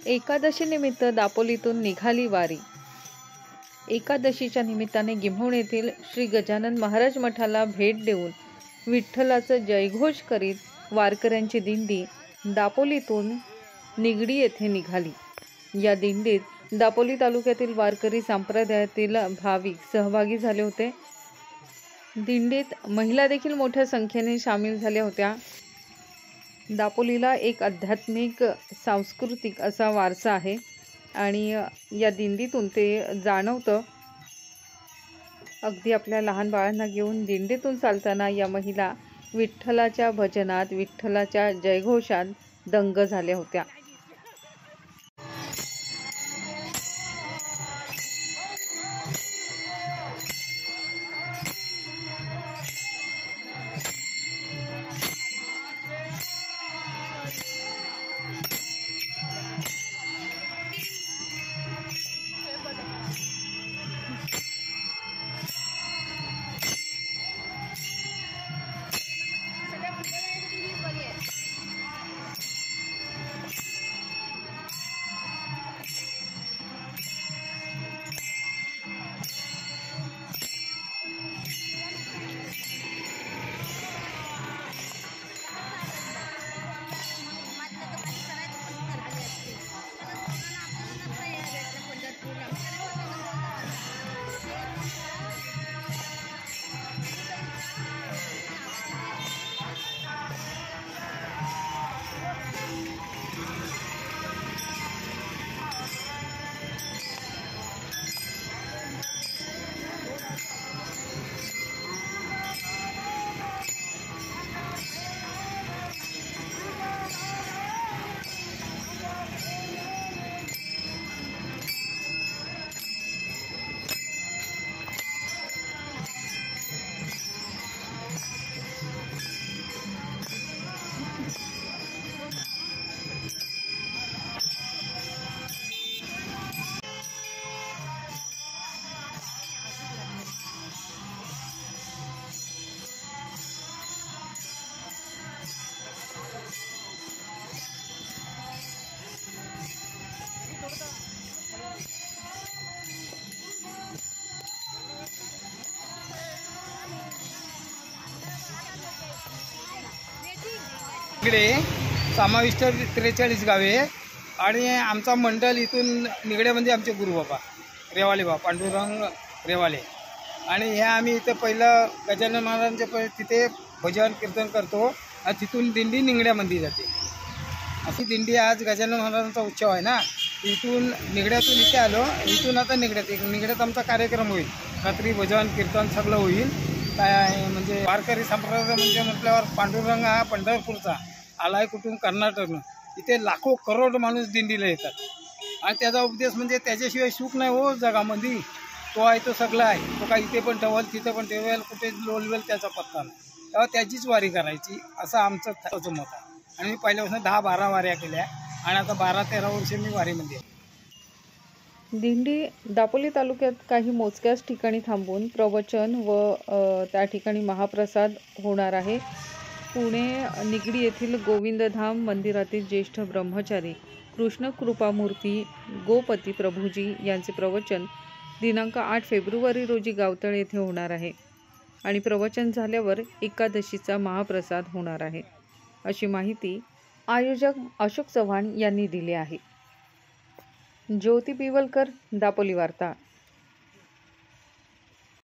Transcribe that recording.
एकादशी निमित्त दापोलीतून निघाली वारी। एकादशीच्या निमित्ताने गिम्हवण येथील श्री गजानन महाराज मठाला भेट देऊन विठ्ठलाचा जयघोष करीत वारकऱ्यांची दिंडी दापोलीतून निगडी येथे निघाली। या दिंडीत दापोली तालुक्यातील वारकरी संप्रदायातील भाविक सहभागी झाले होते। दिंडीत महिला देखील मोठ्या संख्येने सामील झाल्या होत्या। दापोलीला एक आध्यात्मिक सांस्कृतिक असा वारसा आहे आणि या दिंडीतून ते जाणवतं। अगदी आपल्या लहान बाळांना घेऊन दिंडीतून चालताना या महिला विठ्ठलाच्या भजनात, विठ्ठलाच्या जयघोषात दंग झाल्या होत्या। इकडे समाविष्ट 43 गावे आणि आमचा मंडळ इथून निगडे म्हणजे आमचे गुरुबाबा रेवाले बाबा पांडुरंग रेवाले आणि ह्या आम्ही इथे पहिलं गजानन महाराजांचे तिथे भजन कीर्तन करतो आणि तिथून दिंडी निगड्यामध्ये जाते। अशी दिंडी आज गजानन महाराजांचा उत्सव आहे ना, इथून निगड्यातून इथे आलो, इथून आता निगड्यात आमचा कार्यक्रम होईल। रात्री भजन कीर्तन सगळं होईल। काय म्हणजे वारकरी संप्रदाय म्हणजे म्हटल्यावर पांडुरंग हा पंढरपूरचा आलाय कुठून कर्नाटकनं, इथे लाखो करोड माणूस दिंडीला येतात आणि त्याचा उपदेश म्हणजे त्याच्याशिवाय सुख नाही हो जगामध्ये। तो आहे तो सगळा आहे, तो काय इथे पण ठेवाल तिथे पण ठेवेल, कुठे लोलवेल त्याचा पत्ता नाही, तेव्हा त्याचीच वारी करायची असं आमचं मत आहे। आणि मी पहिल्यापासून 10-12 वाऱ्या केल्या आणि आता 12-13 वर्ष मी वारीमध्ये आहे। दिंडी दापोली तालुक्यात काही मोजक्याच ठिकाणी थांबून प्रवचन व त्या ठिकाणी महाप्रसाद होणार आहे। पुणे निगडी येथील गोविंदधाम मंदिरातील ज्येष्ठ ब्रह्मचारी कृष्ण कृपामूर्ती गोपती प्रभूजी यांचे प्रवचन दिनांक 8 फेब्रुवारी रोजी गावतळ येथे होणार आहे आणि प्रवचन झाल्यावर एकादशीचा महाप्रसाद होणार आहे, अशी माहिती आयोजक अशोक चव्हाण यांनी दिली आहे। ज्योती पिवलकर, दापोली वार्ता।